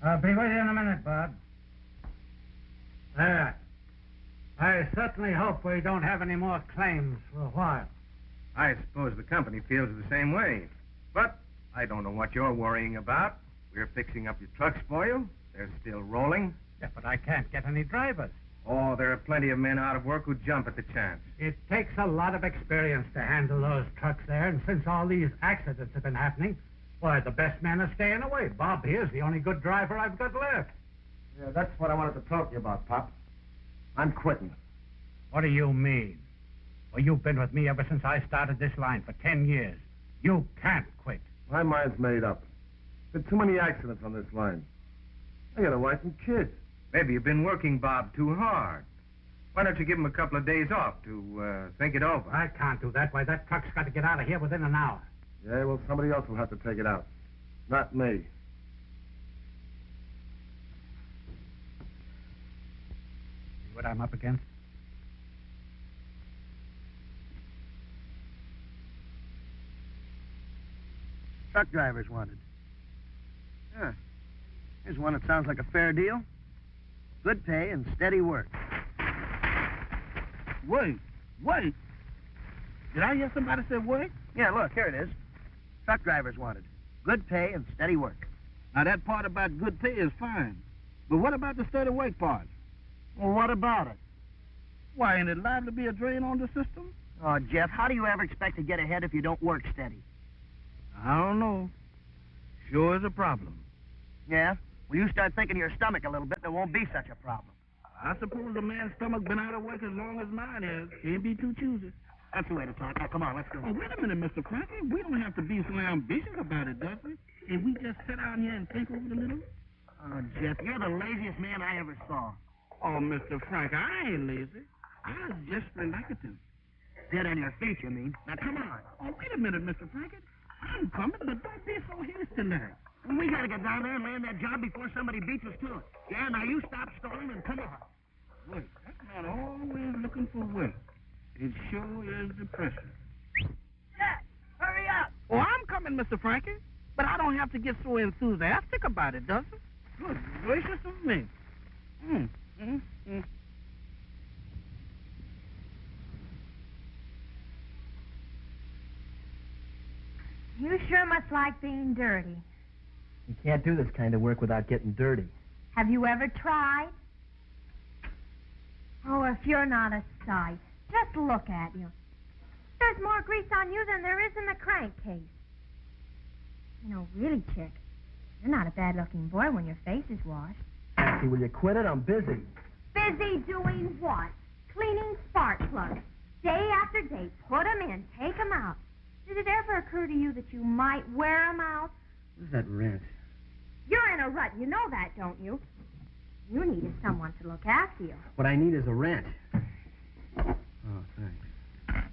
I'll be with you in a minute, Bob. There. I certainly hope we don't have any more claims for a while. I suppose the company feels the same way. But I don't know what you're worrying about. We're fixing up your trucks for you. They're still rolling. Yeah, but I can't get any drivers. Oh, there are plenty of men out of work who jump at the chance. It takes a lot of experience to handle those trucks there, and since all these accidents have been happening, why, the best men are staying away. Bob here's the only good driver I've got left. Yeah, that's what I wanted to talk to you about, Pop. I'm quitting. What do you mean? Well, you've been with me ever since I started this line for 10 years. You can't quit. My mind's made up. Been too many accidents on this line. I got a wife and kids. Maybe you've been working Bob too hard. Why don't you give him a couple of days off to think it over? I can't do that. Why, that truck's got to get out of here within an hour. Yeah, well, somebody else will have to take it out. Not me. See what I'm up against? Truck drivers wanted. Yeah. Here's one that sounds like a fair deal. Good pay and steady work. Wait. Did I hear somebody say wait? Yeah, look, here it is. Truck drivers wanted. Good pay and steady work. Now, that part about good pay is fine. But what about the steady work part? Well, what about it? Why, ain't it liable to be a drain on the system? Oh, Jeff, how do you ever expect to get ahead if you don't work steady? I don't know. Sure is a problem. Yeah? Well, you start thinking of your stomach a little bit, there won't be such a problem. I suppose a man's stomach been out of work as long as mine has. Can't be too choosy. That's the way to talk. Now, come on, let's go. Oh, wait a minute, Mr. Frankie. We don't have to be so ambitious about it, does we? Can we just sit down here and think over it a little? Oh, Jeff, you're the laziest man I ever saw. Oh, Mr. Frankie, I ain't lazy. I just like it to. Dead on your feet, you mean? Now, come on. Oh, wait a minute, Mr. Frankie. I'm coming, but don't be so hasty now. We gotta get down there and land that job before somebody beats us to it. Yeah, now you stop stalling and come on. Wait, that man always looking for work. It sure is depressing. Jack, hurry up! Oh, I'm coming, Mr. Frankie. But I don't have to get so enthusiastic about it, does it? Good gracious of me. You sure must like being dirty. You can't do this kind of work without getting dirty. Have you ever tried? Oh, if you're not a sight. Just look at you. There's more grease on you than there is in the crankcase. You know, really, chick, you're not a bad-looking boy when your face is washed. Patsy, will you quit it? I'm busy. Busy doing what? Cleaning spark plugs. Day after day, put 'em in, take 'em out. Did it ever occur to you that you might wear 'em out? Where's that wrench? You're in a rut. You know that, don't you? You needed someone to look after you. What I need is a wrench. Oh, thanks.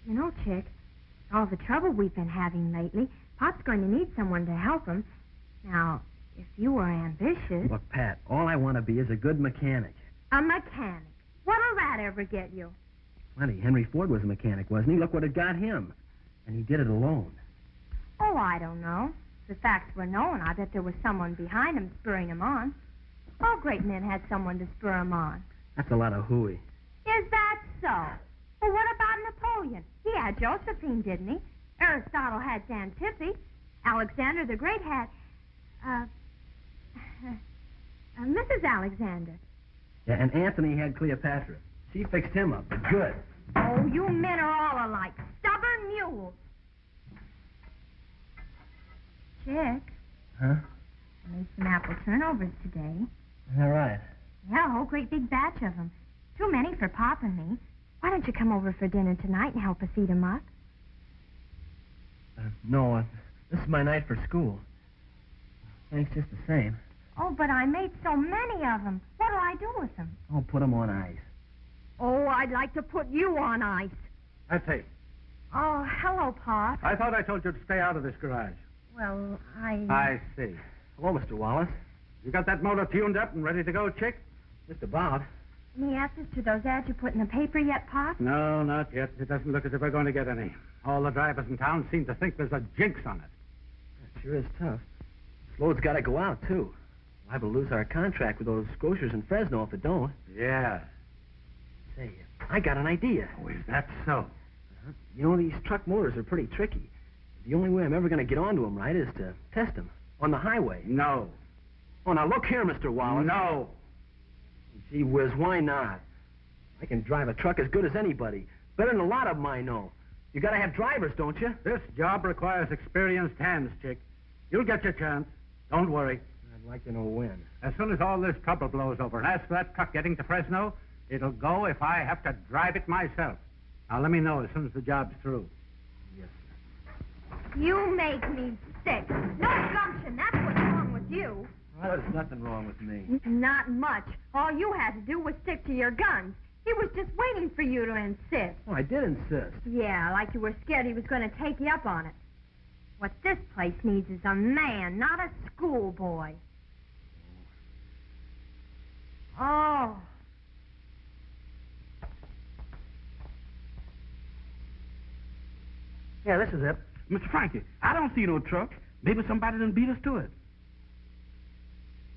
You know, chick, all the trouble we've been having lately, Pop's going to need someone to help him. Now, if you were ambitious... Look, Pat, all I want to be is a good mechanic. A mechanic? What'll that ever get you? Plenty. Henry Ford was a mechanic, wasn't he? Look what it got him. And he did it alone. Oh, I don't know. If the facts were known, I bet there was someone behind him spurring him on. All great men had someone to spur him on. That's a lot of hooey. Is that so? Well, what about Napoleon? He had Josephine, didn't he? Aristotle had Xantippe. Alexander the Great had... Mrs. Alexander. Yeah, and Anthony had Cleopatra. She fixed him up, but good. Oh, you men are all alike. Stubborn mules. Chick. Huh? I made some apple turnovers today. All right. Yeah, a whole great big batch of them. Too many for Pop and me. Why don't you come over for dinner tonight and help us eat 'em up? No, this is my night for school. Thanks just the same. Oh, but I made so many of them. What'll I do with them? I'll put them on ice. Oh, I'd like to put you on ice. Patsy, Oh, hello, Pop. I thought I told you to stay out of this garage. Well, I see. Hello, Mr. Wallace. You got that motor tuned up and ready to go, chick? Mr. Bob. Any answers to those ads you put in the paper yet, Pop? No, not yet. It doesn't look as if we're going to get any. All the drivers in town seem to think there's a jinx on it. That sure is tough. Load's got to go out, too. Liable to lose our contract with those grocers in Fresno if it don't. Yeah. Say, I got an idea. Oh, is that so? You know, these truck motors are pretty tricky. The only way I'm ever going to get onto them right is to test them on the highway. No. Oh, now look here, Mr. Wallace. No. Gee whiz, why not? I can drive a truck as good as anybody. Better than a lot of them I know. You got to have drivers, don't you? This job requires experienced hands, chick. You'll get your chance. Don't worry. I'd like to know when. As soon as all this trouble blows over, and as for that truck getting to Fresno, it'll go if I have to drive it myself. Now, let me know as soon as the job's through. Yes, You make me sick. No gumption. That's what's wrong with you. well, there's nothing wrong with me. Not much. All you had to do was stick to your guns. He was just waiting for you to insist. Oh, I did insist. Yeah, like you were scared he was going to take you up on it. What this place needs is a man, not a schoolboy. Oh. Yeah, this is it. Mr. Frankie, I don't see no truck. Maybe somebody done beat us to it.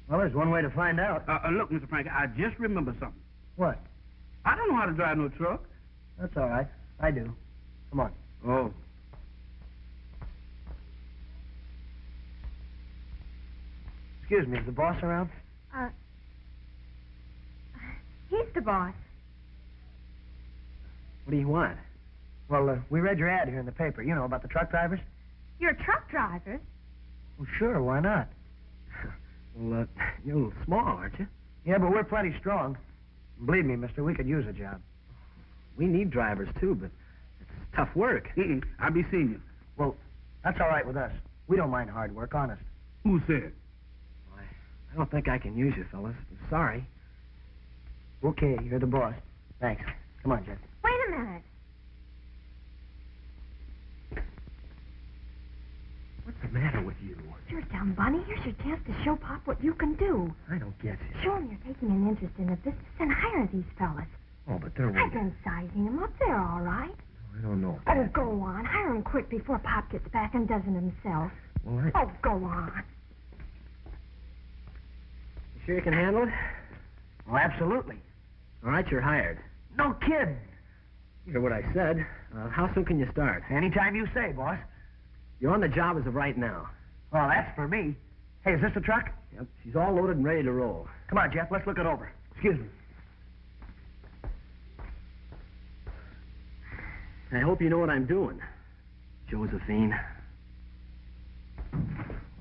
Well, there's one way to find out. Look, Mr. Frankie, I just remembered something. What? I don't know how to drive no truck. That's all right. I do. Come on. Oh. Excuse me, is the boss around? He's the boss. What do you want? Well, we read your ad here in the paper, you know, about the truck drivers. You're truck drivers. Well, sure, why not? Well, you're a little small, aren't you? Yeah, but we're plenty strong. Believe me, mister, we could use a job. We need drivers, too, but it's tough work. I'll be seeing you. Well, that's all right with us. We don't mind hard work, honest. Who said? I don't think I can use you, fellas. I'm sorry. Okay, you're the boss. Thanks. Come on, Jeff. Wait a minute. What's the matter with you? Sure, dumb bunny. Here's your chance to show Pop what you can do. I don't get you. Show him you're taking an interest in the business and hire these fellas. Oh, but they're I've been sizing them up. They're all right. I don't know. Oh, go on. Hire him quick before Pop gets back and does it himself. Well, Oh, go on. You sure you can handle it? Oh, absolutely. All right, you're hired. No kidding. You heard what I said. How soon can you start? Anytime you say, boss. You're on the job as of right now. Well, that's for me. Hey, is this the truck? Yep, she's all loaded and ready to roll. Come on, Jeff, let's look it over. Excuse me. I hope you know what I'm doing, Josephine.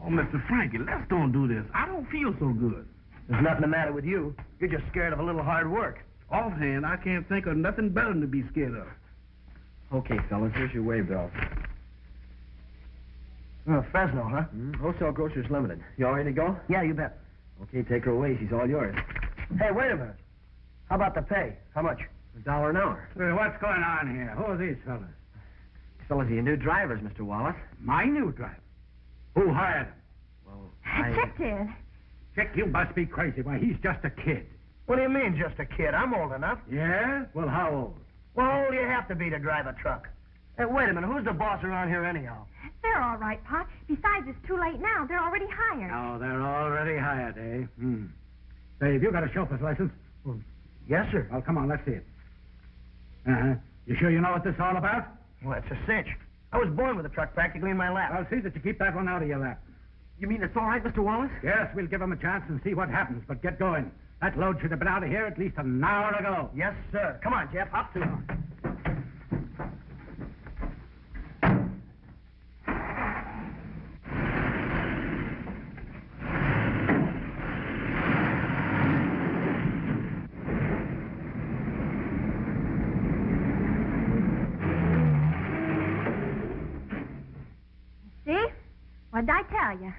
Oh, Mr. Frankie, let's don't do this. I don't feel so good. There's nothing the matter with you. You're just scared of a little hard work. Offhand, I can't think of nothing better than to be scared of. Okay, fellas, here's your way bill. Oh, Fresno, huh? Wholesale Grocers Limited. You all ready to go? Yeah, you bet. Okay, take her away. She's all yours. Hey, wait a minute. How about the pay? How much? $1 an hour. Hey, what's going on here? Who are these fellas? These fellas are your new drivers, Mr. Wallace. My new driver. Who hired him? Well, Chick did. Chick, you must be crazy. Why, he's just a kid. What do you mean, just a kid? I'm old enough. Yeah? Well, how old? Well, how old do you have to be to drive a truck? Hey, wait a minute. Who's the boss around here anyhow? They're all right, Pop. Besides, it's too late now. They're already hired. Oh, they're already hired, eh? Say, have you got a chauffeur's license? Well, yes, sir. Well, come on, let's see it. Uh-huh. You sure you know what this is all about? Well, it's a cinch. I was born with a truck practically in my lap. I'll see that you keep that one out of your lap. you mean it's all right, Mr. Wallace? Yes, we'll give him a chance and see what happens, but get going. That load should have been out of here at least an hour ago. Yes, sir. Come on, Jeff. Up to it. See? What'd I tell you?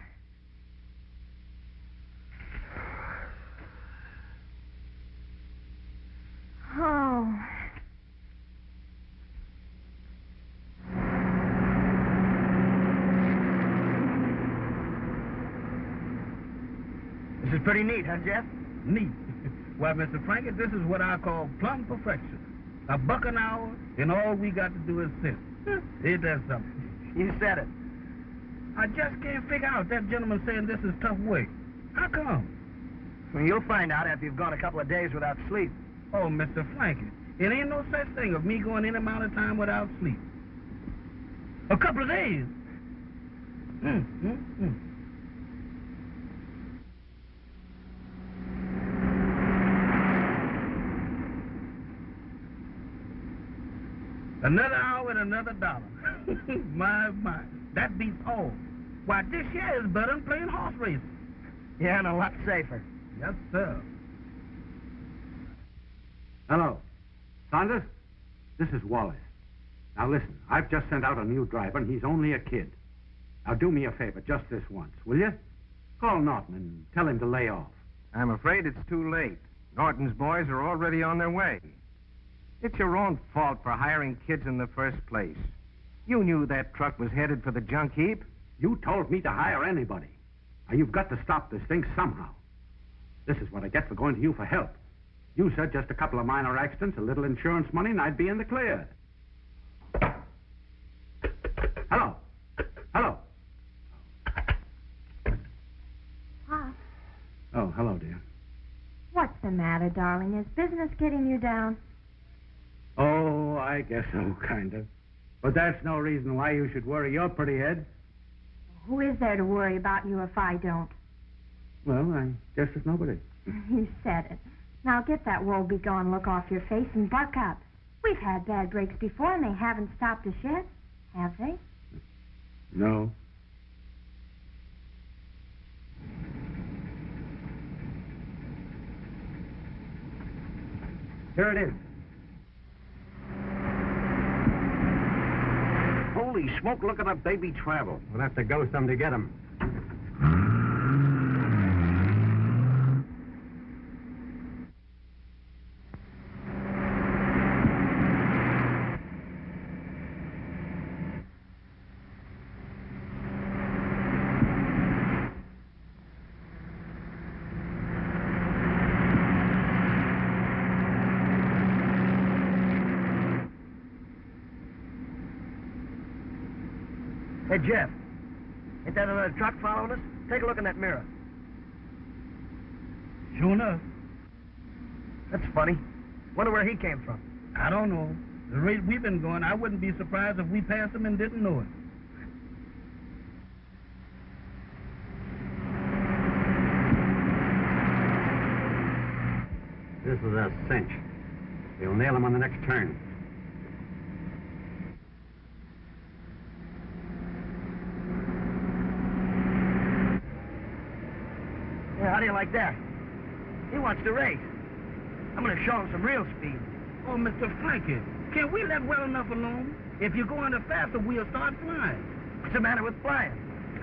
Oh. This is pretty neat, huh, Jeff? Neat. Well, Mr. Frankie, this is what I call plumb perfection. $1 an hour, and all we got to do is sit. Ain't that something? You said it. I just can't figure out that gentleman saying this is tough work. How come? Well, you'll find out after you've gone a couple of days without sleep. Oh, Mr. Frankie, it ain't no such thing of me going any amount of time without sleep. A couple of days. Another hour and another dollar. My. That beats all. Why, this here is better than playing horse racing. Yeah, and a lot safer. Yes, sir. Hello. Saunders? This is Wallace. Now listen, I've just sent out a new driver, and he's only a kid. Now do me a favor, just this once, will you? Call Norton and tell him to lay off. I'm afraid it's too late. Norton's boys are already on their way. It's your own fault for hiring kids in the first place. You knew that truck was headed for the junk heap. You told me to hire anybody. Now you've got to stop this thing somehow. This is what I get for going to you for help. You said just a couple of minor accidents, a little insurance money, and I'd be in the clear. Hello. Hello. Pop, Oh, hello, dear. what's the matter, darling? Is business getting you down? Oh, I guess so, kind of. But that's no reason why you should worry your pretty head. Who is there to worry about you if I don't? Well, I guess there's nobody. You said it. Now get that woe-begone look off your face and buck up. We've had bad breaks before, and they haven't stopped us yet, have they? No. Here it is. Holy smoke, look at that baby travel. We'll have to go some to get him. Hey, Jeff, ain't that another truck following us? Take a look in that mirror. Sure enough. That's funny. Wonder where he came from. I don't know. The rate we've been going, I wouldn't be surprised if we passed him and didn't know it. This is a cinch. We'll nail him on the next turn. Yeah, how do you like that? He wants to race. I'm going to show him some real speed. Oh, Mr. Frankie, can we let well enough alone? If you go any faster, we'll start flying. What's the matter with flying?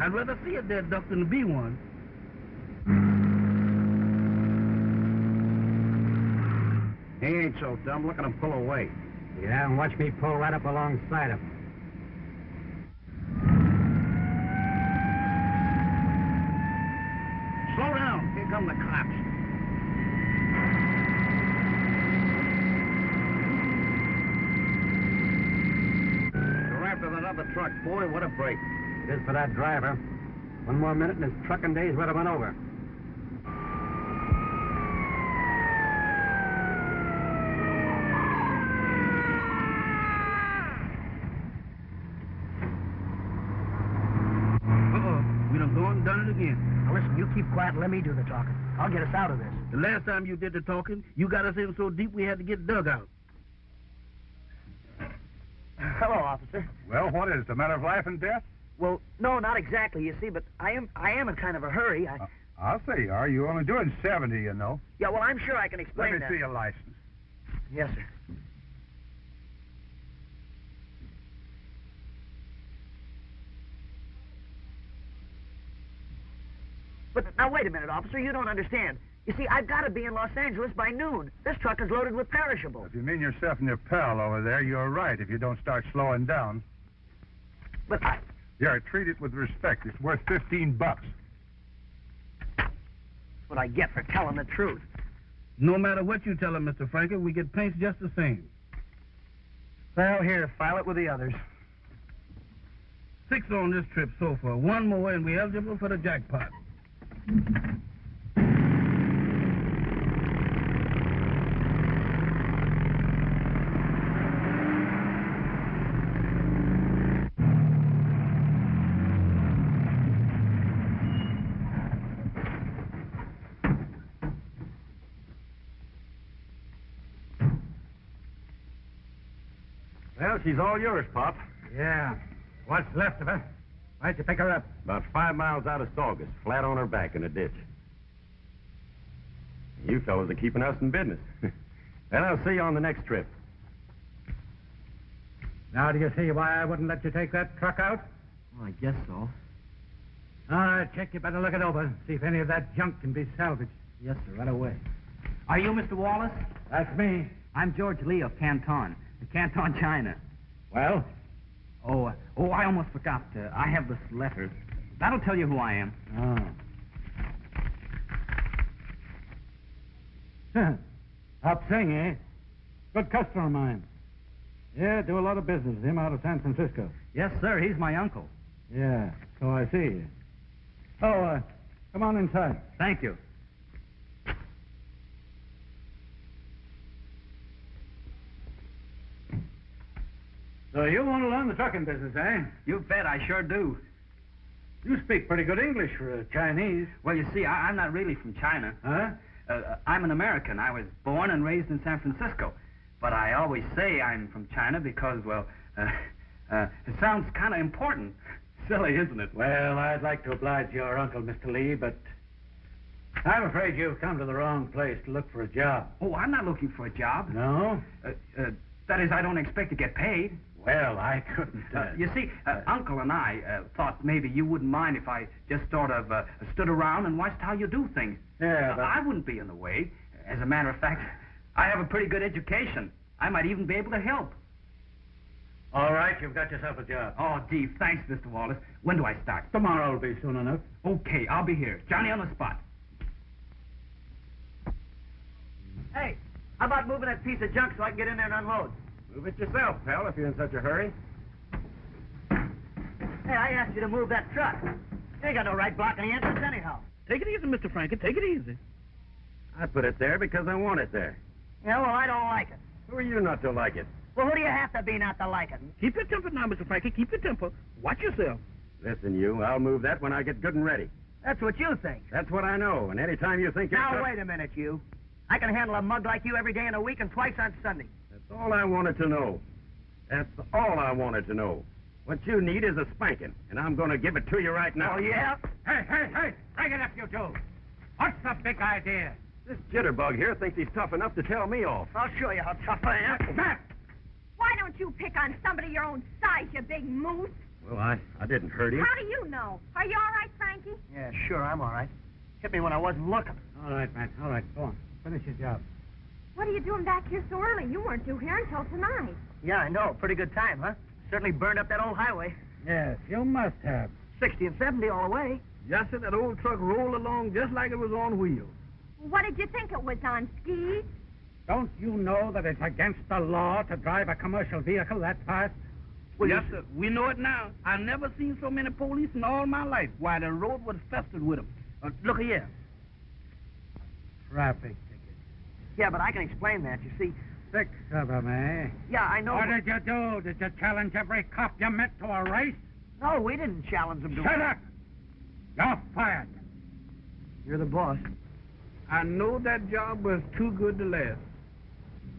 I'd rather see a dead duck than to be one. He ain't so dumb. Look at him pull away. Yeah, and watch me pull right up alongside him. Slow down. Here come the cops. You're after that other truck, boy. What a break. It is for that driver. One more minute and his trucking days would have been over. We done gone and done it again. Now, listen, you keep quiet and let me do the talking. I'll get us out of this. The last time you did the talking, you got us in so deep we had to get dug out. Hello, officer. Well, what is it? A matter of life and death? Well, no, not exactly, you see, but I am in kind of a hurry. I'll say you are. You're only doing 70, you know. Yeah, well, I'm sure I can explain Let me that. see your license. Yes, sir. But now, wait a minute, officer. You don't understand. You see, I've got to be in Los Angeles by noon. This truck is loaded with perishables. If you mean yourself and your pal over there, you're right if you don't start slowing down. But Yeah, treat it with respect. It's worth $15. that's what I get for telling the truth. No matter what you tell him, Mr. Frankie, we get paints just the same. Well, here, file it with the others. 6 on this trip so far. 1 more and we're eligible for the jackpot. Well, she's all yours, Pop. Yeah. What's left of her? Why'd you pick her up? About 5 miles out of Saunders, flat on her back in a ditch. You fellows are keeping us in business. Well, I'll see you on the next trip. Now do you see why I wouldn't let you take that truck out? Well, I guess so. All right, Chick, you better look it over. See if any of that junk can be salvaged. Yes, sir, right away. Are you Mr. Wallace? That's me. I'm George Lee of Canton, Canton, China. Well? Oh, I almost forgot. I have this letter. That'll tell you who I am. Oh. Hop Sing, eh? Good customer of mine. Yeah, do a lot of business with him out of San Francisco. Yes, sir. He's my uncle. Yeah, so I see. Oh, come on inside. Thank you. So you want to learn the trucking business, eh? You bet, I sure do. You speak pretty good English for a Chinese. Well, you see, I'm not really from China. Huh? I'm an American. I was born and raised in San Francisco. But I always say I'm from China because, well, it sounds kind of important. Silly, isn't it? Well, I'd like to oblige your uncle, Mr. Lee, but I'm afraid you've come to the wrong place to look for a job. Oh, I'm not looking for a job. No? That is, I don't expect to get paid. Well, I couldn't. You see, Uncle and I thought maybe you wouldn't mind if I just sort of stood around and watched how you do things. Yeah, but... I wouldn't be in the way. As a matter of fact, I have a pretty good education. I might even be able to help. All right, you've got yourself a job. Oh, gee, thanks, Mr. Wallace. When do I start? Tomorrow will be soon enough. Okay, I'll be here. Johnny on the spot. Hey, how about moving that piece of junk so I can get in there and unload? Move it yourself, pal, if you're in such a hurry. Hey, I asked you to move that truck. You ain't got no right blocking the entrance anyhow. Take it easy, Mr. Frankie. Take it easy. I put it there because I want it there. Yeah, well, I don't like it. Who are you not to like it? Well, who do you have to be not to like it? Keep your temper now, Mr. Frankie. Keep your temper. Watch yourself. Listen, you, I'll move that when I get good and ready. That's what you think. That's what I know, and any time you think you're... Now, wait a minute, you. I can handle a mug like you every day in the week and twice on Sunday. That's all I wanted to know. That's all I wanted to know. What you need is a spanking, and I'm going to give it to you right now. Oh, yeah? Hey, bring it up, you two. What's the big idea? This jitterbug here thinks he's tough enough to tell me off. I'll show you how tough I am. Matt! Why don't you pick on somebody your own size, you big moose? Well, I didn't hurt him. How do you know? Are you all right, Frankie? Yeah, sure, I'm all right. Hit me when I wasn't looking. All right, Matt. All right, go on. Finish your job. What are you doing back here so early? You weren't due here until tonight. Yeah, I know. Pretty good time, huh? Certainly burned up that old highway. Yes, you must have. 60 and 70 all the way. Just said that old truck rolled along just like it was on wheels. What did you think it was on, skis? Don't you know that it's against the law to drive a commercial vehicle that fast? Well, yes, sir. We know it now. I've never seen so many police in all my life. Why, the road was festered with them. Look here. Traffic ticket. Yeah, but I can explain that, you see. 6 of them, eh? Yeah, I know. What did you do? Did you challenge every cop you met to a race? No, we didn't challenge them to... Shut up! You're fired. You're the boss. I know that job was too good to last.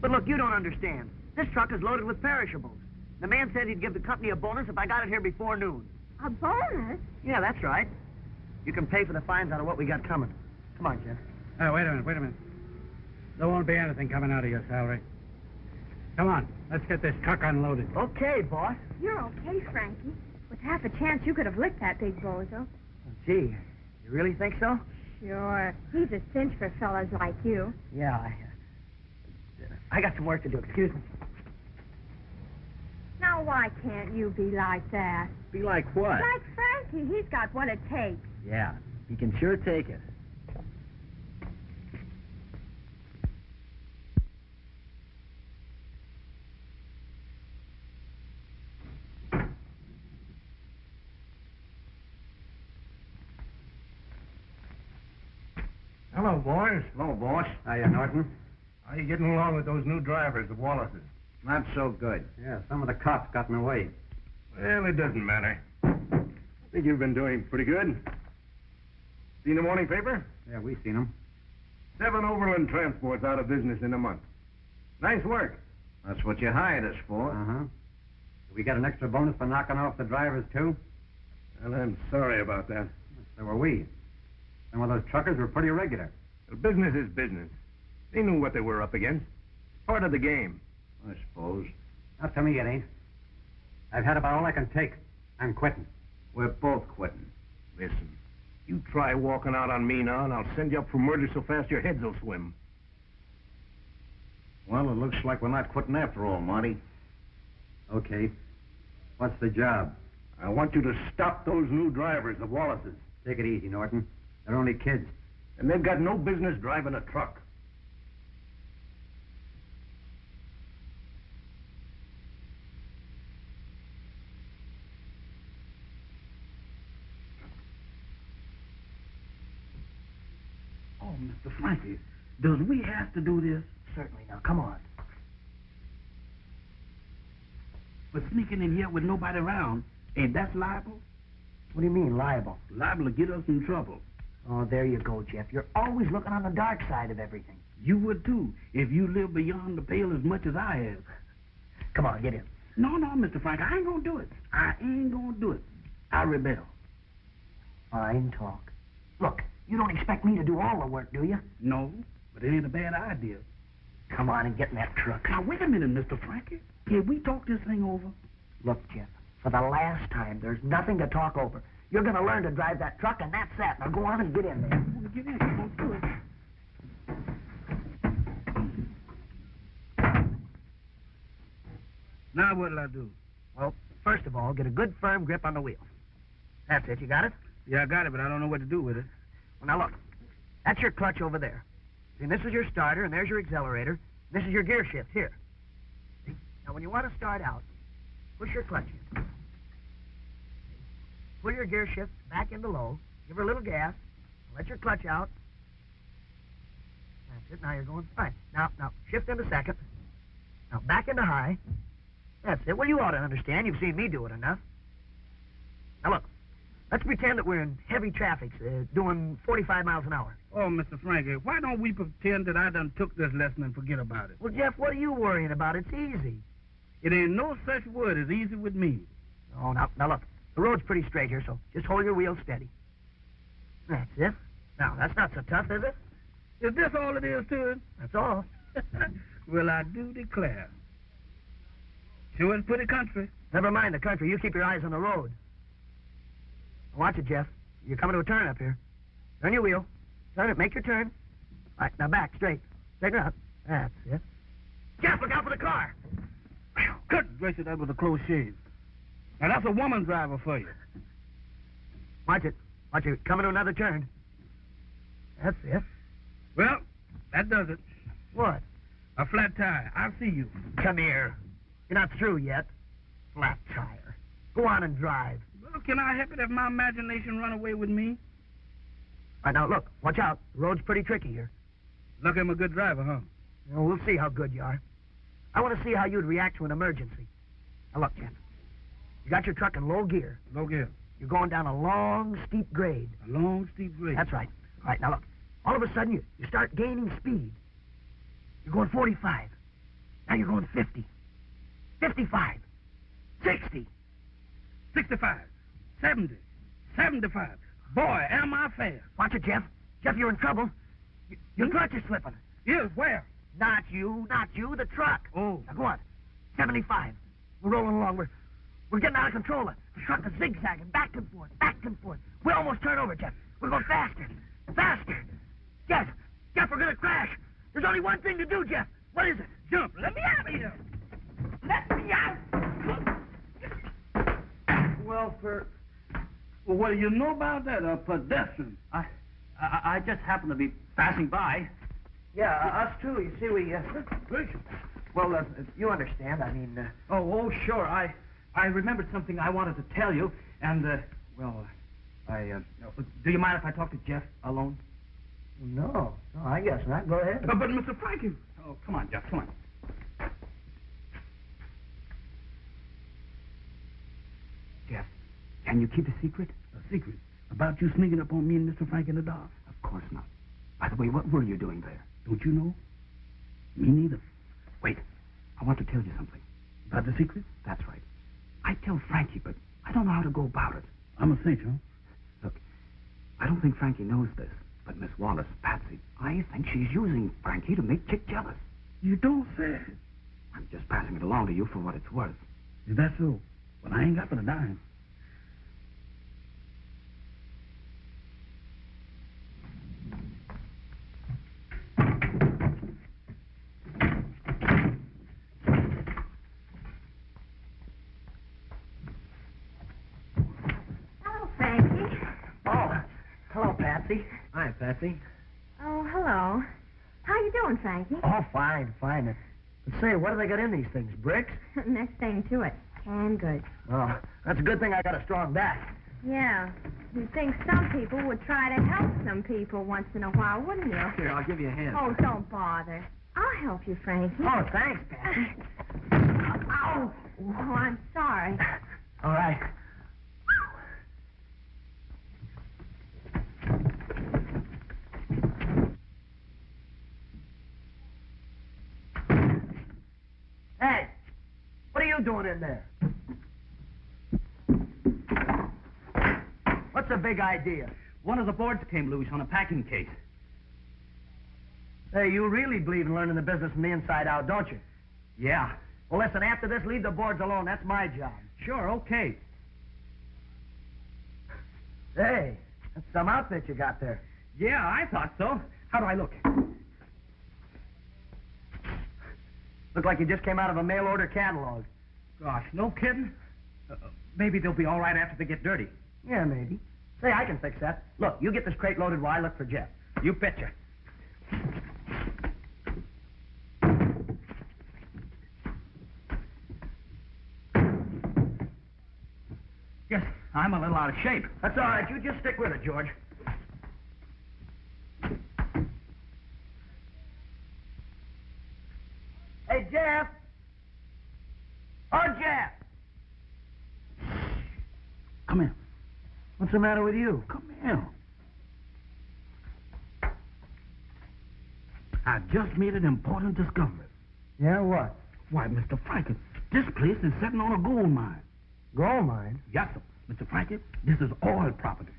But look, you don't understand. This truck is loaded with perishables. The man said he'd give the company a bonus if I got it here before noon. A bonus? Yeah, that's right. You can pay for the fines out of what we got coming. Come on, Jeff. Oh, wait a minute. There won't be anything coming out of your salary. Come on, let's get this truck unloaded. Okay, boss. You're okay, Frankie. With half a chance, you could have licked that big bozo. Gee, you really think so? Sure. He's a cinch for fellas like you. Yeah, I got some work to do. Excuse me. Now, why can't you be like that? Be like what? Like Frankie. He's got what it takes. Yeah, he can sure take it. Hello, boys. Hello, boss. Hiya, Norton. How are you getting along with those new drivers, the Wallaces? Not so good. Yeah, some of the cops got in the way. Well, it doesn't matter. I think you've been doing pretty good. Seen the morning paper? Yeah, we seen them. 7 overland transports out of business in a month. Nice work. That's what you hired us for. Uh-huh. We got an extra bonus for knocking off the drivers, too? Well, I'm sorry about that. So were we. Some of those truckers were pretty regular. Well, business is business. They knew what they were up against. Part of the game. I suppose. Not to me, it ain't. I've had about all I can take. I'm quitting. We're both quitting. Listen, you try walking out on me now, and I'll send you up for murder so fast your heads will swim. Well, it looks like we're not quitting after all, Monty. Okay. What's the job? I want you to stop those new drivers, the Wallaces. Take it easy, Norton. They're only kids. And they've got no business driving a truck. Oh, Mr. Frankie, does we have to do this? Certainly. Now, come on. But sneaking in here with nobody around, ain't that liable? What do you mean, liable? Liable to get us in trouble. Oh, there you go, Jeff. You're always looking on the dark side of everything. You would, too, if you lived beyond the pale as much as I have. Come on, get in. No, Mr. Frank, I ain't gonna do it. I ain't gonna do it. I rebel. Fine talk. Look, you don't expect me to do all the work, do you? No, but it ain't a bad idea. Come on and get in that truck. Now, wait a minute, Mr. Frankie. Can we talk this thing over? Look, Jeff, for the last time, there's nothing to talk over. You're going to learn to drive that truck, and that's that. Now go on and get in there. Well, get in. Come on, do it. Now what'll I do? Well, first of all, get a good firm grip on the wheel. That's it. You got it? Yeah, I got it, but I don't know what to do with it. Well, now look. That's your clutch over there. See, this is your starter, and there's your accelerator. This is your gear shift here. See? Now, when you want to start out, push your clutch in. Pull your gear shift back into low. Give her a little gas. Let your clutch out. That's it. Now you're going fine. Now, shift into second. Now, back into high. That's it. Well, you ought to understand. You've seen me do it enough. Now, look. Let's pretend that we're in heavy traffic, doing 45 miles an hour. Oh, Mr. Frankie, why don't we pretend that I done took this lesson and forget about it? Well, Jeff, what are you worrying about? It's easy. It ain't no such word as easy with me. Oh, now look. The road's pretty straight here, so just hold your wheel steady. That's it. Now, that's not so tough, is it? Is this all it is to it? That's all. Well, I do declare. Sure is pretty country. Never mind the country. You keep your eyes on the road. Watch it, Jeff. You're coming to a turn up here. Turn your wheel. Turn it. Make your turn. All right, now back, straight. Straighten her up. That's it. Jeff, look out for the car. Good gracious, that was a close shave. Now, that's a woman driver for you. Watch it. Watch it. Coming to another turn. That's it. Well, that does it. What? A flat tire. I'll see you. Come here. You're not through yet. Flat tire. Go on and drive. Well, can I help it if my imagination run away with me? All right, now, look. Watch out. The road's pretty tricky here. Lucky I'm a good driver, huh? Well, we'll see how good you are. I want to see how you'd react to an emergency. Now, look, Jeff. You got your truck in low gear. Low gear. You're going down a long, steep grade. A long, steep grade. That's right. All right, now, look. All of a sudden, you start gaining speed. You're going 45. Now you're going 50. 55. 60. 65. 70. 75. Boy, am I fast. Watch it, Jeff. Jeff, you're in trouble. Your clutch is slipping. Yes, where? Not you, the truck. Oh. Now go on. 75. We're rolling along. We're getting out of control. The truck is zigzagging back and forth, back and forth. We almost turn over, Jeff. We're going faster. Faster. Jeff, we're going to crash. There's only one thing to do, Jeff. What is it? Jump. Let me out of here. Let me out. Well, what do you know about that? A pedestrian. I just happened to be passing by. Yeah, us too. You see, we... Well, you understand. I mean... Oh, sure. I remembered something I wanted to tell you, and, do you mind if I talk to Jeff alone? No, I guess not. Go ahead. But Mr. Frankie... Oh, come on, Jeff, come on. Jeff, can you keep a secret? A secret? About you sneaking up on me and Mr. Frank in the dark? Of course not. By the way, what were you doing there? Don't you know? Me neither. Wait, I want to tell you something. About the secret? That's right. I tell Frankie, but I don't know how to go about it. I'm a cinch, huh? Look, I don't think Frankie knows this, but Miss Wallace, Patsy, I think she's using Frankie to make Chick jealous. You don't say. I'm just passing it along to you for what it's worth. Is that so? Well, I ain't got but a dime. Hi, Patsy. Oh, hello. How you doing, Frankie? Oh, fine. But say, what do they got in these things? Bricks? Next thing to it. Canned goods. Oh, that's a good thing I got a strong back. Yeah. You'd think some people would try to help some people once in a while, wouldn't you? Here, I'll give you a hand. Oh, don't bother. I'll help you, Frankie. Oh, thanks, Patsy. Ow! Oh, I'm sorry. All right. Hey, what are you doing in there? What's the big idea? One of the boards came loose on a packing case. Hey, you really believe in learning the business from the inside out, don't you? Yeah. Well, listen, after this, leave the boards alone. That's my job. Sure, okay. Hey, that's some outfit you got there. Yeah, I thought so. How do I look? Look like you just came out of a mail order catalog. Gosh, no kidding? Maybe they'll be all right after they get dirty. Yeah, maybe. Say, I can fix that. Look, you get this crate loaded while I look for Jeff. You betcha. Yes, I'm a little out of shape. That's all right. You just stick with it, George. Hey, Jeff. Oh, Jeff. Come here. What's the matter with you? Come here. I just made an important discovery. Yeah, what? Why, Mr. Frankie, this place is sitting on a gold mine. Gold mine? Yes, sir. Mr. Frankie, this is oil property.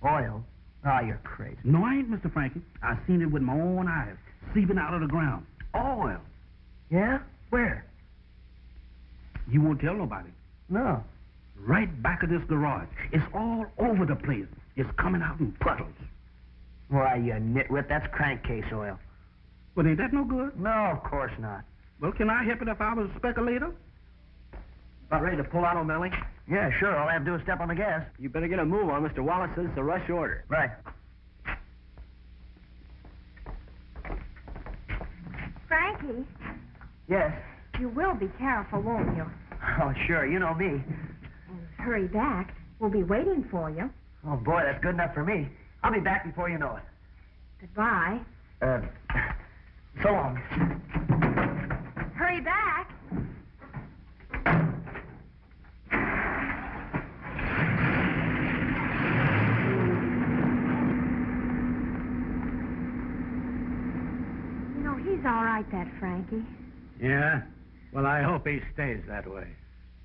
Oil? Oh, you're crazy. No, I ain't, Mr. Frankie. I seen it with my own eyes, seeping out of the ground. Oil. Yeah? Where? You won't tell nobody. No. Right back of this garage. It's all over the place. It's coming out in puddles. Why, you nitwit, that's crankcase oil. But ain't that no good? No, of course not. Well, can I help it if I was a speculator? About ready to pull out, O'Malley? Yeah, sure. All I have to do is step on the gas. You better get a move on. Mr. Wallace says it's a rush order. Right. Frankie, Yes. you will be careful, won't you? Oh, sure. You know me. And hurry back. We'll be waiting for you. Oh, boy, that's good enough for me. I'll be back before you know it. Goodbye. So long. Hurry back. You know, he's all right, that Frankie. Yeah? Well, I hope he stays that way.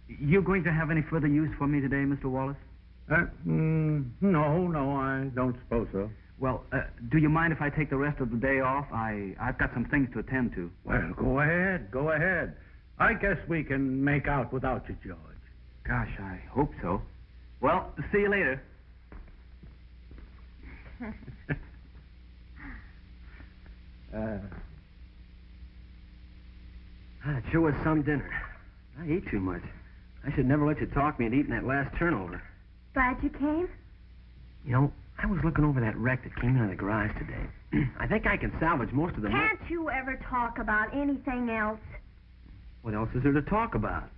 You going to have any further use for me today, Mr. Wallace? No, I don't suppose so. Well, do you mind if I take the rest of the day off? I've got some things to attend to. Well, go ahead. I guess we can make out without you, George. Gosh, I hope so. Well, see you later. It sure was some dinner. I ate too much. I should never let you talk me into eating that last turnover. Glad you came? You know, I was looking over that wreck that came out of the garage today. I think I can salvage most of the money. Can't you ever talk about anything else? What else is there to talk about?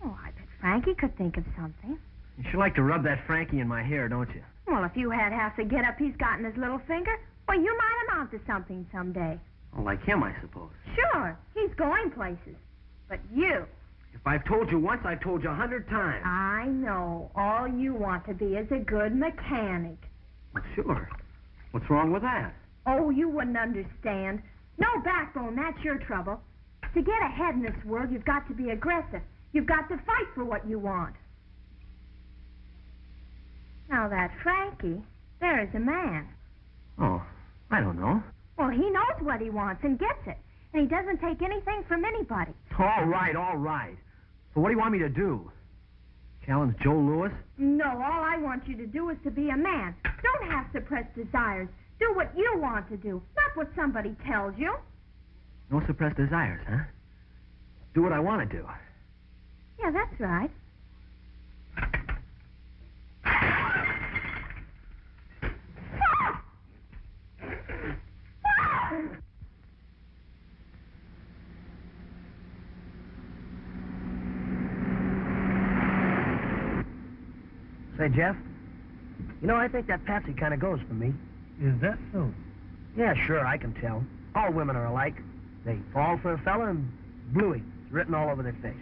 Oh, I bet Frankie could think of something. You sure like to rub that Frankie in my hair, don't you? Well, if you had half the get-up he's got in his little finger, well, you might amount to something someday. Oh, like him, I suppose. Sure, he's going places. But you... If I've told you once, I've told you 100 times. I know. All you want to be is a good mechanic. Well, sure. What's wrong with that? Oh, you wouldn't understand. No backbone, that's your trouble. To get ahead in this world, you've got to be aggressive. You've got to fight for what you want. Now, that Frankie, there is a man. Oh, I don't know. Well, he knows what he wants and gets it. And he doesn't take anything from anybody. All right, all right. So what do you want me to do? Challenge Joe Louis? No, all I want you to do is to be a man. Don't have suppressed desires. Do what you want to do, not what somebody tells you. No suppressed desires, huh? Do what I want to do. Yeah, that's right. Say, Jeff, you know, I think that Patsy kind of goes for me. Is that so? Yeah, sure, I can tell. All women are alike. They fall for a fella and bluey. It's written all over their face.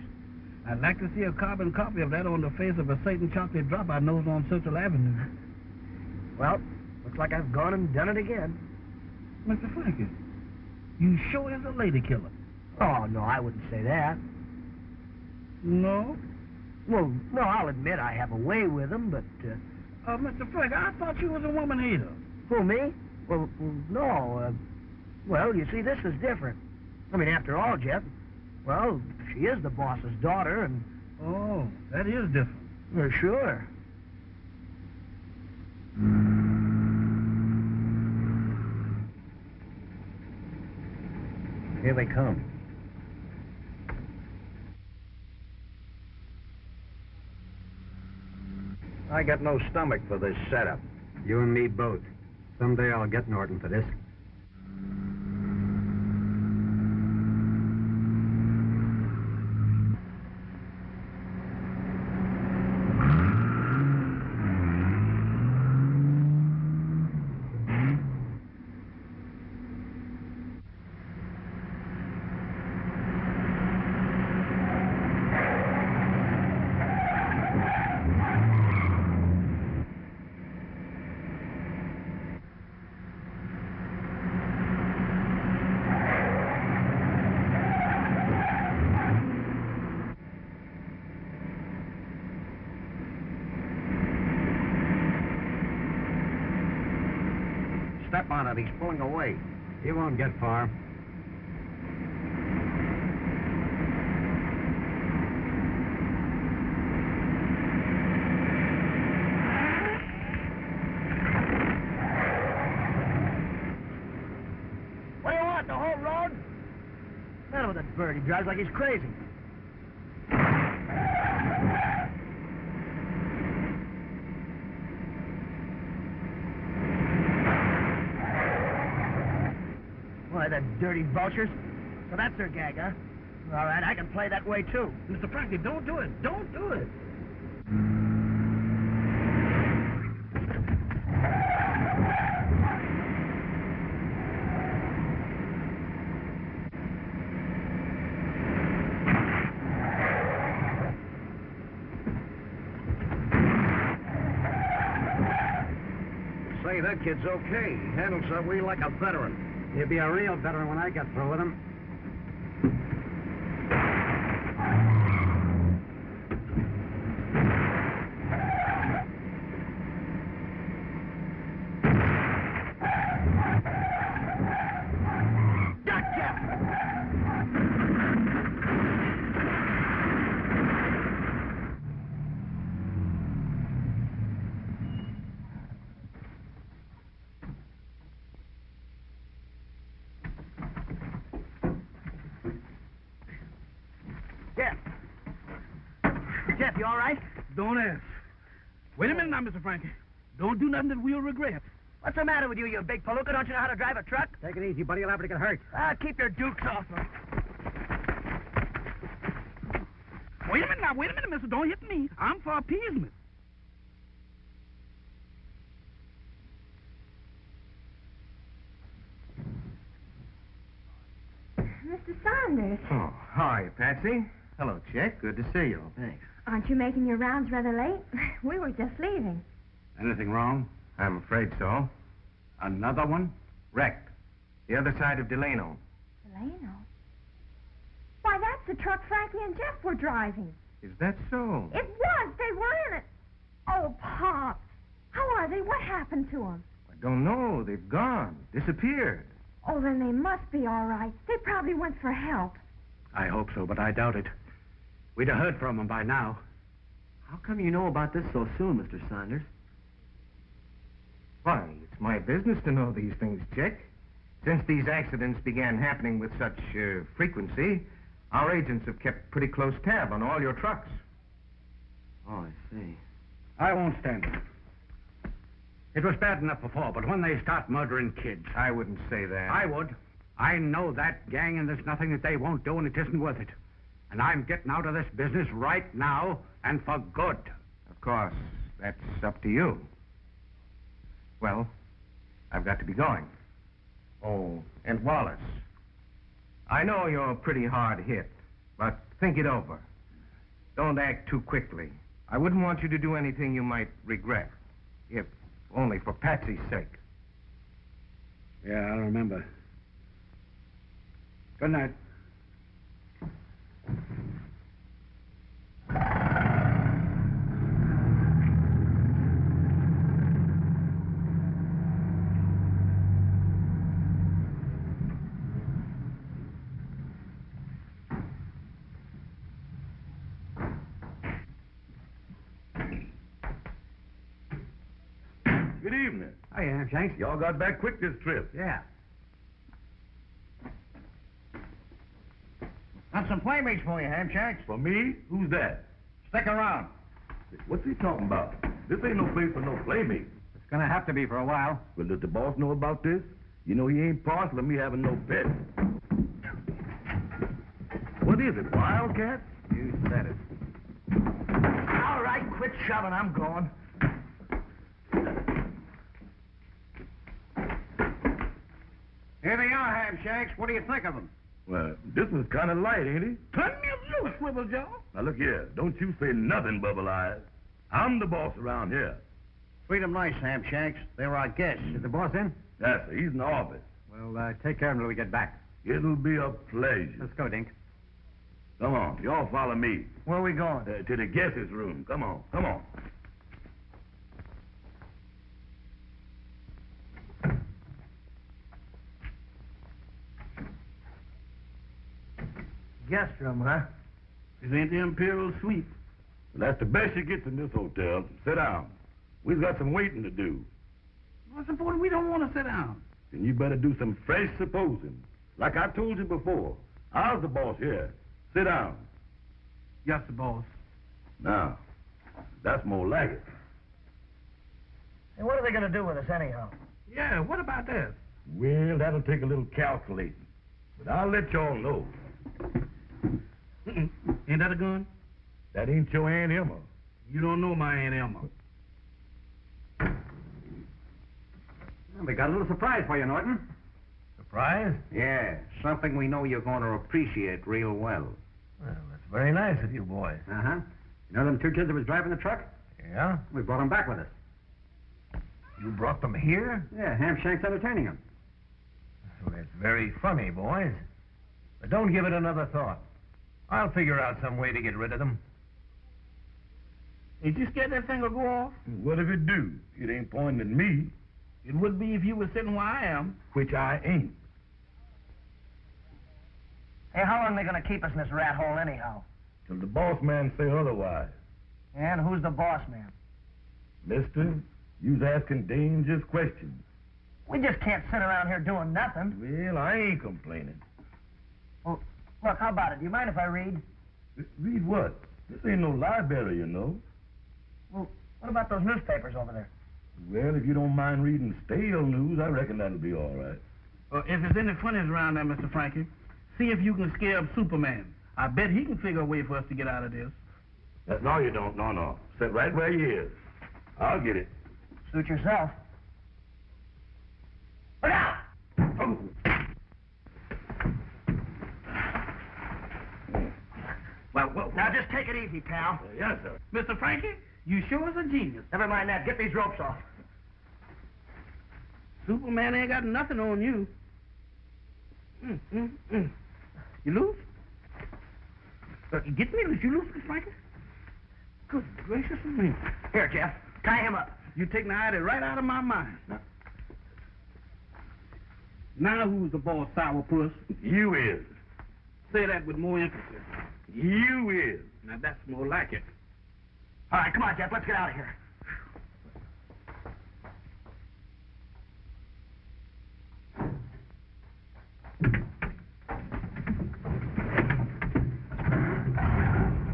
I'd like to see a carbon copy of that on the face of a certain chocolate drop I knows on Central Avenue. Well, looks like I've gone and done it again. Mr. Frankie, you sure is a lady killer. Oh, no, I wouldn't say that. No? Well, no, I'll admit I have a way with them, but... Mr. Frankie, I thought you was a woman hater. Who, me? Well, no, well, you see, this is different. I mean, after all, Jeff, well, she is the boss's daughter, and... Oh, that is different. Well, sure. Here they come. I got no stomach for this setup. You and me both. Someday I'll get Norton for this. Step on it. He's pulling away. He won't get far. What do you want, the whole road? Not with that bird. He drives like he's crazy. Why, the dirty vultures. So that's their gag, huh? All right, I can play that way, too. Mr. Frankie, don't do it. Don't do it. Say, that kid's okay. He handles that wheel like a veteran. He'll be a real veteran when I get through with him. Jeff, you all right? Don't ask. Wait a minute now, Mr. Frankie. Don't do nothing that we'll regret. What's the matter with you, you big palooka? Don't you know how to drive a truck? Take it easy, buddy. You'll have to get hurt. Keep your dukes off him. Wait a minute now. Wait a minute, mister. Don't hit me. I'm for appeasement. Mr. Saunders. Oh, hi, Patsy. Hello, Chick. Good to see you. Thanks. Aren't you making your rounds rather late? We were just leaving. Anything wrong? I'm afraid so. Another one? Wrecked. The other side of Delano. Delano? Why, that's the truck Frankie and Jeff were driving. Is that so? It was. They were in it. Oh, Pop. How are they? What happened to them? I don't know. They've gone. Disappeared. Oh, then they must be all right. They probably went for help. I hope so, but I doubt it. We'd have heard from them by now. How come you know about this so soon, Mr. Saunders? Why, it's my business to know these things, Chick. Since these accidents began happening with such frequency, our agents have kept pretty close tab on all your trucks. Oh, I see. I won't stand it. It was bad enough before, but when they start murdering kids... I wouldn't say that. I would. I know that gang, and there's nothing that they won't do, and it isn't worth it. And I'm getting out of this business right now, and for good. Of course, that's up to you. Well, I've got to be going. Oh, and Wallace. I know you're pretty hard hit, but think it over. Don't act too quickly. I wouldn't want you to do anything you might regret, if only for Patsy's sake. Yeah, I'll remember. Good night. Good evening. Hi, Aunt Shanks. Y'all got back quick this trip. Yeah. Got some playmates for you, Hamshanks. For me? Who's that? Stick around. What's he talking about? This ain't no place for no playmate. It's gonna have to be for a while. Well, does the boss know about this? You know he ain't parcel of me having no pets. What is it, Wildcat? You said it. All right, quit shoving. I'm going. Here they are, Hamshanks. What do you think of them? Well, this one's kind of light, ain't he? Turn me loose, Swiveljaw. Now, look here. Don't you say nothing, Bubble Eyes. I'm the boss around here. Treat them nice, Hamshanks. They're our guests. Is the boss in? Yes, sir. He's in the office. Well, take care of him till we get back. It'll be a pleasure. Let's go, Dink. Come on. Y'all follow me. Where are we going? To the guest's room. Come on. Come on. Guest room, huh? This ain't the Imperial Suite. Well, that's the best you get in this hotel. Sit down. We've got some waiting to do. What's important? We don't want to sit down. Then you better do some fresh supposing. Like I told you before, I was the boss here. Sit down. Yes, the boss. Now, that's more like it. Hey, what are they going to do with us anyhow? Yeah, what about this? Well, that'll take a little calculating. But I'll let y'all know. Ain't that a gun? That ain't your Aunt Emma. You don't know my Aunt Emma. Well, we got a little surprise for you, Norton. Surprise? Yeah, something we know you're going to appreciate real well. Well, that's very nice of you boys. Uh-huh. You know them two kids that was driving the truck? Yeah? We brought them back with us. You brought them here? Yeah, Hamshank's entertaining them. Well, that's very funny, boys. But don't give it another thought. I'll figure out some way to get rid of them. Ain't you scared that thing will go off? What if it do? It ain't pointing at me, It would be if you were sitting where I am. which I ain't. Hey, how long are they going to keep us in this rat hole anyhow? Till the boss man say otherwise. And who's the boss man? Mister, you's asking dangerous questions. We just can't sit around here doing nothing. Well, I ain't complaining. Well, look, how about it? Do you mind if I read? Read what? This ain't no library, you know. Well, what about those newspapers over there? Well, if you don't mind reading stale news, I reckon that'll be all right. If there's any funnies around there, Mr. Frankie, see if you can scare up Superman. I bet he can figure a way for us to get out of this. No, you don't. No. Sit right where you is. I'll get it. Suit yourself. Look out! Oh. Now, just take it easy, pal. Yes, sir. Mr. Frankie, you sure is a genius. Never mind that. Get these ropes off. Superman ain't got nothing on you. You loose? You get me? Did you loose, Mr. Frankie? Good gracious of me. Here, Jeff. Tie him up. You take the idea right out of my mind. Now who's the boss, sourpuss? You is. Say that with more emphasis. You is. Now that's more like it. All right, come on, Jeff. Let's get out of here.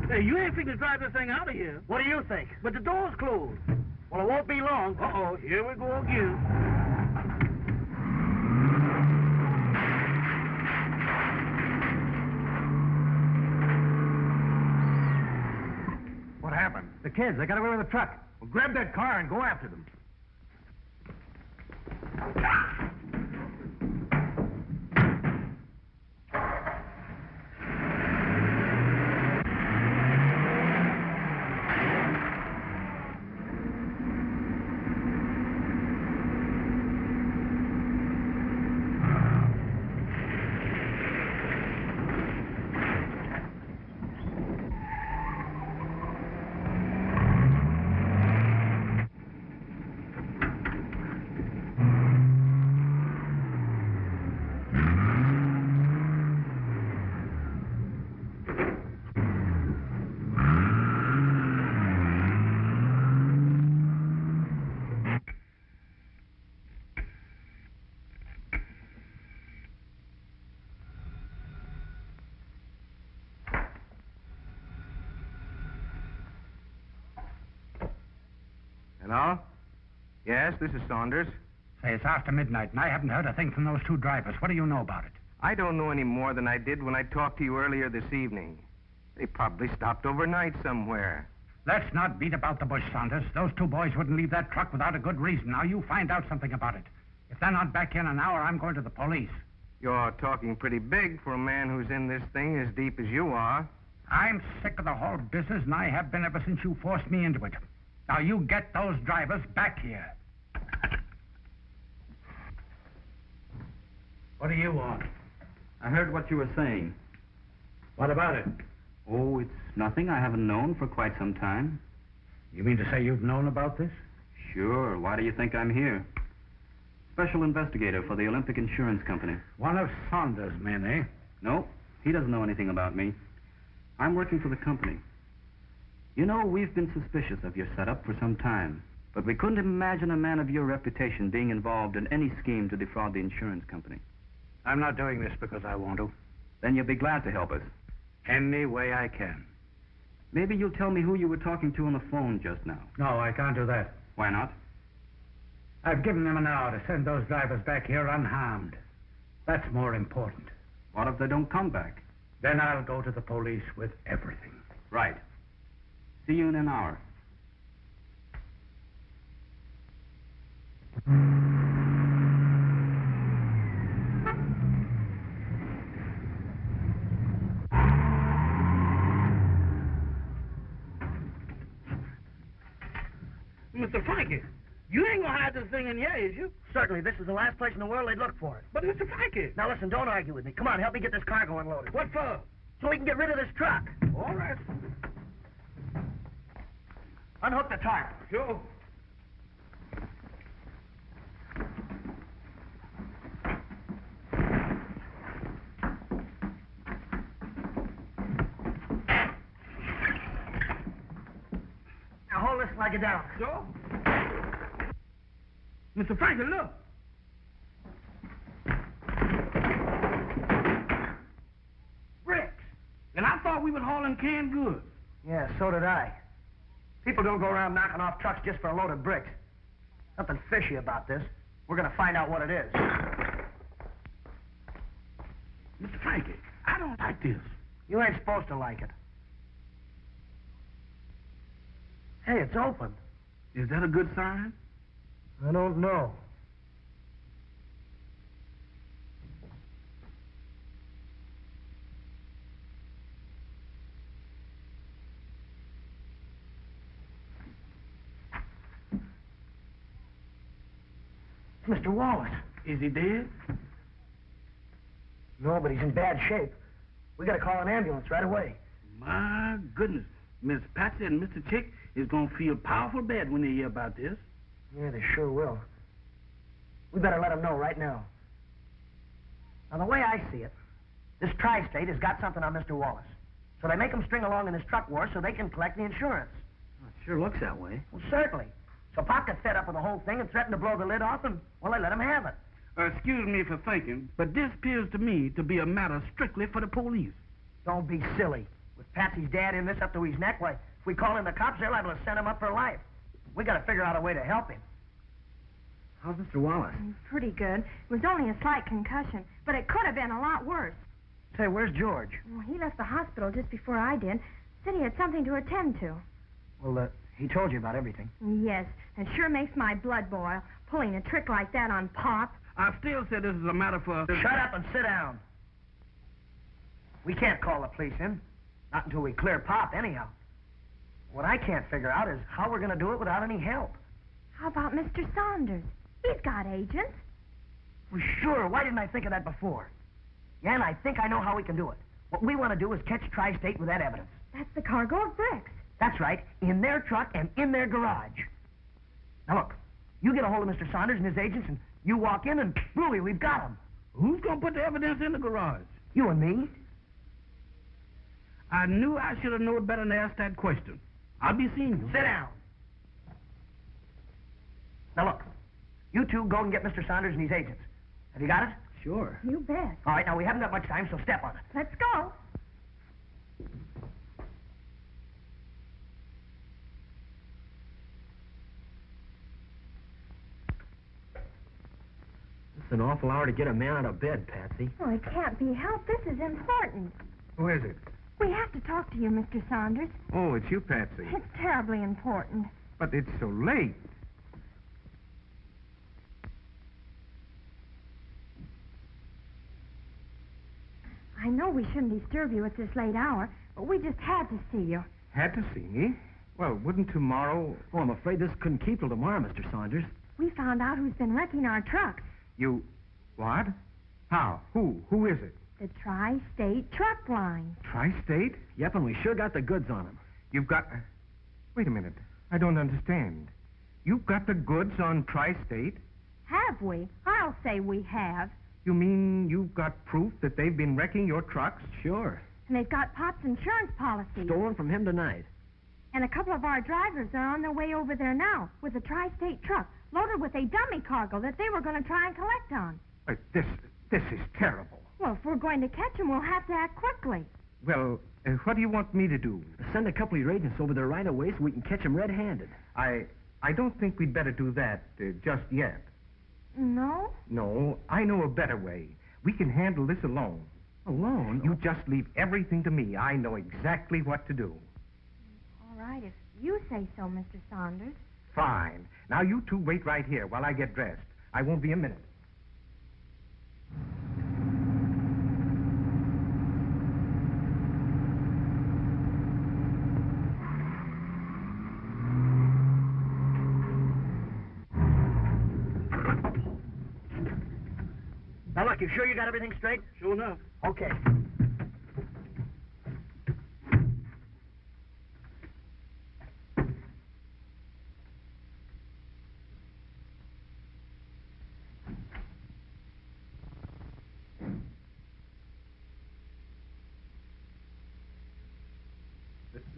Hey, you ain't fixing to drive this thing out of here. What do you think? But the door's closed. Well, it won't be long. Uh-oh, here we go again. What happened? The kids, they got away with the truck. Well, grab that car and go after them. Hello? Yes, this is Saunders. Say, it's after midnight, and I haven't heard a thing from those two drivers. What do you know about it? I don't know any more than I did when I talked to you earlier this evening. They probably stopped overnight somewhere. Let's not beat about the bush, Saunders. Those two boys wouldn't leave that truck without a good reason. Now, you find out something about it. If they're not back in an hour, I'm going to the police. You're talking pretty big for a man who's in this thing as deep as you are. I'm sick of the whole business, and I have been ever since you forced me into it. Now, you get those drivers back here. What do you want? I heard what you were saying. What about it? Oh, it's nothing I haven't known for quite some time. You mean to say you've known about this? Sure. Why do you think I'm here? Special investigator for the Olympic Insurance Company. One of Saunders' men, eh? No, he doesn't know anything about me. I'm working for the company. You know, we've been suspicious of your setup for some time, but we couldn't imagine a man of your reputation being involved in any scheme to defraud the insurance company. I'm not doing this because I want to. Then you'll be glad to help us. Any way I can. Maybe you'll tell me who you were talking to on the phone just now. No, I can't do that. Why not? I've given them an hour to send those drivers back here unharmed. That's more important. What if they don't come back? Then I'll go to the police with everything. Right. See you in an hour. Mr. Frankie, you ain't gonna hide this thing in here, is you? Certainly, this is the last place in the world they'd look for it. But Mr. Frankie. Now, listen, don't argue with me. Come on, help me get this cargo unloaded. What for? So we can get rid of this truck. All right. Unhook the tarp. Sure. Now, hold this like it down. Sure. Mr. Frankie, look. Bricks. And I thought we were hauling canned goods. Yeah, so did I. People don't go around knocking off trucks just for a load of bricks. Something fishy about this. We're going to find out what it is. Mr. Frankie, I don't like this. You ain't supposed to like it. Hey, it's open. Is that a good sign? I don't know. Mr. Wallace. Is he dead? No, but he's in bad shape. We gotta call an ambulance right away. My goodness. Miss Patsy and Mr. Chick is gonna feel powerful bad when they hear about this. Yeah, they sure will. We better let them know right now. Now, the way I see it, this tri-state has got something on Mr. Wallace. So they make him string along in this truck war so they can collect the insurance. Well, it sure looks that way. Well, certainly. So Pop got fed up with the whole thing and threatened to blow the lid off, and, well, they let him have it. Excuse me for thinking, but this appears to me to be a matter strictly for the police. Don't be silly. With Patsy's dad in this up to his neck, why, if we call in the cops, they're liable to send him up for life. We gotta figure out a way to help him. How's Mr. Wallace? Pretty good. It was only a slight concussion, but it could have been a lot worse. Say, where's George? Well, he left the hospital just before I did. Said he had something to attend to. Well, he told you about everything. Yes, it sure makes my blood boil, pulling a trick like that on Pop. I still say this is a matter for... Shut up and sit down. We can't call the police in. Not until we clear Pop, anyhow. What I can't figure out is how we're going to do it without any help. How about Mr. Saunders? He's got agents. Well, sure. Why didn't I think of that before? Yeah, and I think I know how we can do it. What we want to do is catch Tri-State with that evidence. That's the cargo of bricks. That's right. In their truck and in their garage. Now, look. You get a hold of Mr. Saunders and his agents, and you walk in, and Bluey, we've got him. Who's going to put the evidence in the garage? You and me. I knew I should have known better than to ask that question. I'll be seeing you. Sit down. Now, look. You two go and get Mr. Saunders and his agents. Have you got it? Sure. You bet. All right, now, we haven't got much time, so step on it. Let's go. It's an awful hour to get a man out of bed, Patsy. Oh, it can't be helped. This is important. Who is it? We have to talk to you, Mr. Saunders. Oh, it's you, Patsy. It's terribly important. But it's so late. I know we shouldn't disturb you at this late hour, but we just had to see you. Had to see me? Well, wouldn't tomorrow... Oh, I'm afraid this couldn't keep till tomorrow, Mr. Saunders. We found out who's been wrecking our trucks. You... What? How? Who? Who is it? The Tri-State Truck Line. Tri-State? Yep, and we sure got the goods on him. You've got... Wait a minute. I don't understand. You've got the goods on Tri-State? Have we? I'll say we have. You mean you've got proof that they've been wrecking your trucks? Sure. And they've got Pop's insurance policy. Stolen from him tonight. And a couple of our drivers are on their way over there now with a Tri-State truck loaded with a dummy cargo that they were going to try and collect on. This is terrible. Well, if we're going to catch them, we'll have to act quickly. Well, what do you want me to do? Send a couple of your agents over there right away so we can catch them red-handed. I don't think we'd better do that just yet. No? No, I know a better way. We can handle this alone. Alone? You just leave everything to me. I know exactly what to do. All right, if you say so, Mr. Saunders. Fine. Now you two wait right here while I get dressed. I won't be a minute. Now, look, you sure you got everything straight? Sure enough. Okay.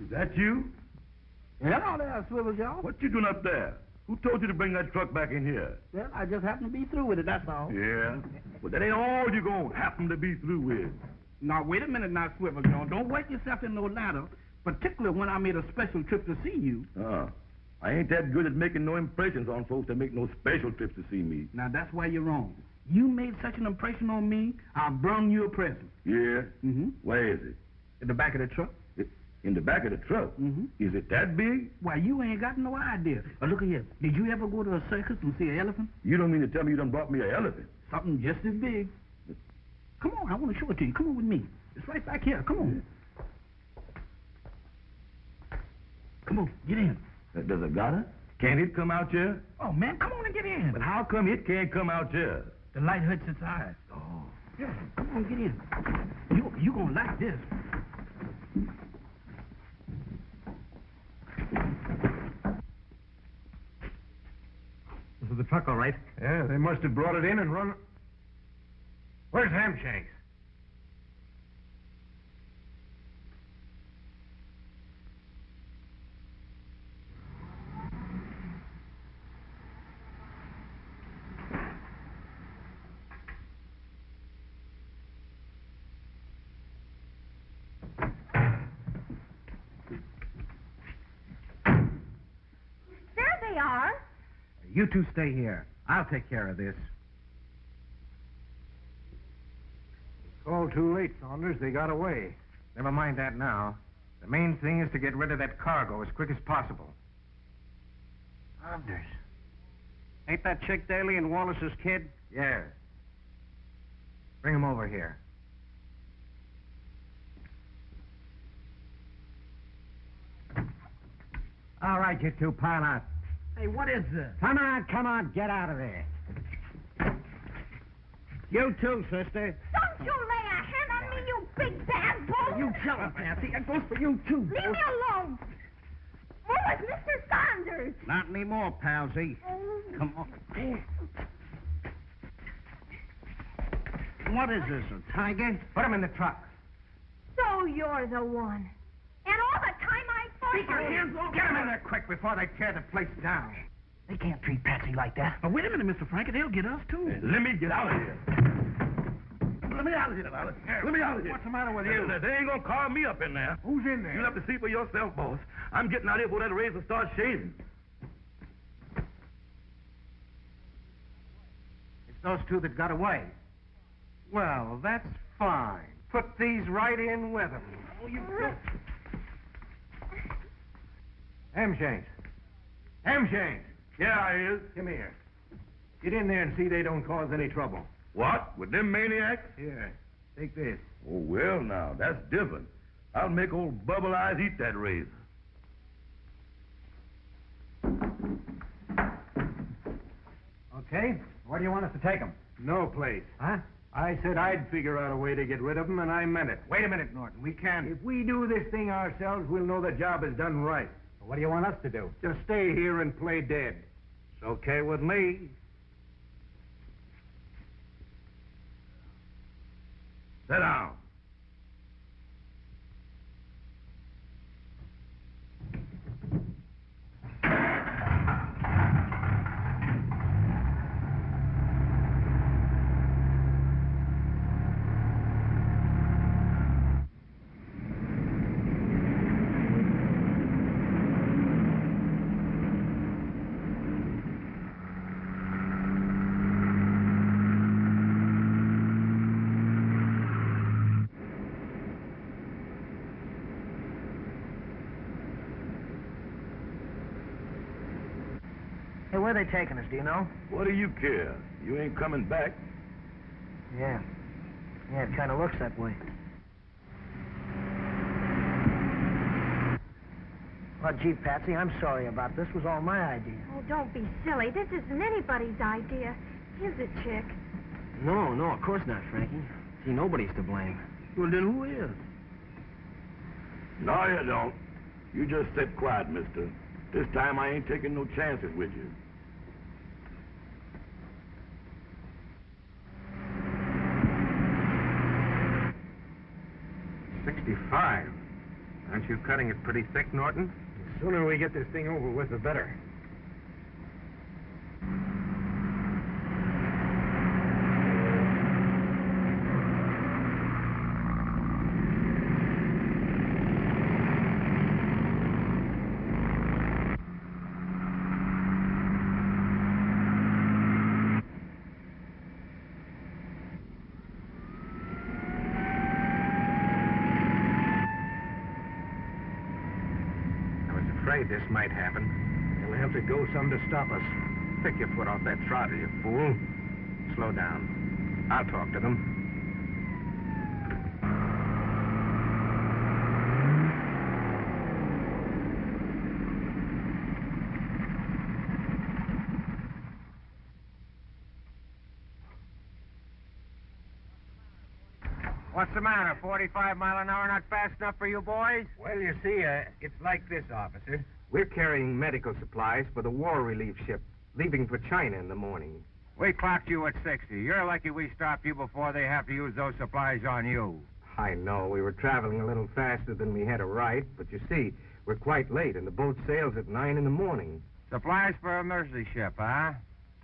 Is that you? Hello there, Swivel Joe. What you doing up there? Who told you to bring that truck back in here? Well, I just happened to be through with it, that's all. Yeah? Well, that ain't all you gonna happen to be through with. Now, wait a minute now, Swivel Joe. Don't work yourself in no ladder, particularly when I made a special trip to see you. I ain't that good at making no impressions on folks that make no special trips to see me. Now, that's why you're wrong. You made such an impression on me, I brung you a present. Yeah? Mm-hmm. Where is it? In the back of the truck. In the back of the truck? Mm-hmm. Is it that big? Why, you ain't got no idea. But look here. Did you ever go to a circus and see an elephant? You don't mean to tell me you done brought me an elephant? Something just as big. Come on, I want to show it to you. Come on with me. It's right back here. Come on. Come on, get in. Does it got it? Can't it come out here? Oh, man, come on and get in. But how come it can't come out here? The light hurts its eyes. Oh. Yeah, come on, get in. You gonna like this. This is the truck, all right. Yeah, they must have brought it in and run... Where's Hamshanks? There they are. You two stay here. I'll take care of this. All too late, Saunders. They got away. Never mind that now. The main thing is to get rid of that cargo as quick as possible. Saunders. Ain't that chick Daly and Wallace's kid? Yeah. Bring him over here. All right, you two, pile out. Hey, what is this? Come on, get out of there. You too, sister. Don't you lay a hand on me, you big bad bull! You tell him, Patsy. That goes for you, too. Leave me alone! Who is Mr. Saunders? Not anymore, Palsy. Come on. What is this, a tiger? Put him in the truck. So you're the one. And all the time I thought... Keep your hands off. Get him in there quick before they tear the place down. They can't treat Patsy like that. But wait a minute, Mr. Frankie. They'll get us, too. Let me get out of here. Let me out of here, Wallace. Let me out of here. What's the matter with you? They ain't gonna call me up in there. Who's in there? You'll have to see for yourself, boss. I'm getting out here before that razor starts shaving. It's those two that got away. Well, that's fine. Put these right in with them. Oh, you go. Hamshanks. Hamshanks. Yeah, I is. Come here. Get in there and see they don't cause any trouble. What? With them maniacs? Here, take this. Oh, well, now, that's different. I'll make old Bubble Eyes eat that razor. Okay, where do you want us to take them? No place. Huh? I said I'd figure out a way to get rid of them, and I meant it. Wait a minute, Norton. We can't. If we do this thing ourselves, we'll know the job is done right. What do you want us to do? Just stay here and play dead. It's okay with me. Sit down. Hey, where are they taking us, do you know? What do you care? You ain't coming back. Yeah. Yeah, it kind of looks that way. Well, gee, Patsy, I'm sorry about this. It was all my idea. Oh, don't be silly. This isn't anybody's idea. Is it, Chick? No, of course not, Frankie. See, nobody's to blame. Well, then who is? No, you don't. You just sit quiet, mister. This time I ain't taking no chances with you. $65. Aren't you cutting it pretty thick, Norton? The sooner we get this thing over with, the better. This might happen. You'll have to go some to stop us. Pick your foot off that throttle, you fool. Slow down. I'll talk to them. What's the matter? 45 mile an hour not fast enough for you boys? Well, you see, it's like this, officer. We're carrying medical supplies for the war relief ship, leaving for China in the morning. We clocked you at 60. You're lucky we stopped you before they have to use those supplies on you. I know we were traveling a little faster than we had a right, but you see, we're quite late, and the boat sails at 9 in the morning. Supplies for a mercy ship, huh?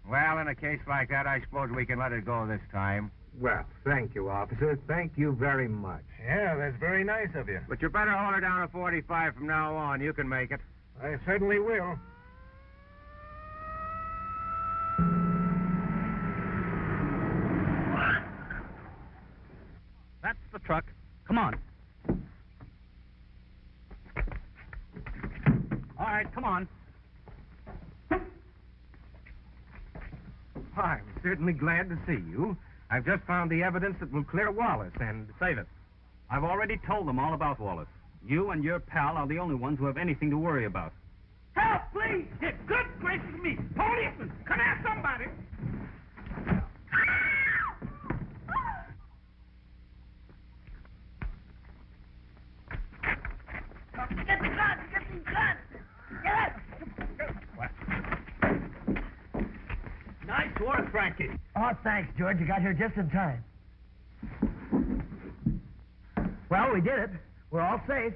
Well, in a case like that, I suppose we can let it go this time. Well, thank you, officer. Thank you very much. Yeah, that's very nice of you. But you better hold her down at 45 from now on. You can make it. I certainly will. That's the truck. Come on. All right, come on. I'm certainly glad to see you. I've just found the evidence that will clear Wallace and... Save it. I've already told them all about Wallace. You and your pal are the only ones who have anything to worry about. Help, please! Good gracious me! Policeman! Come here, somebody! Get the gun! Get the gun! Get it! Nice work, Frankie. Oh, thanks, George. You got here just in time. Well, we did it. We're all safe.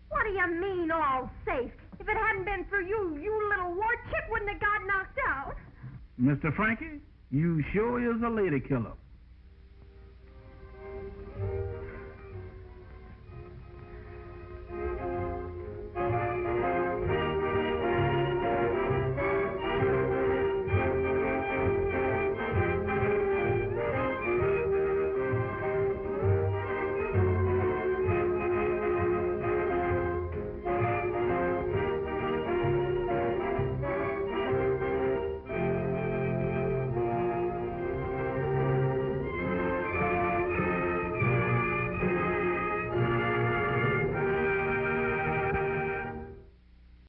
What do you mean, all safe? If it hadn't been for you, you little war chick wouldn't have got knocked out. Mr. Frankie, you sure is a lady killer.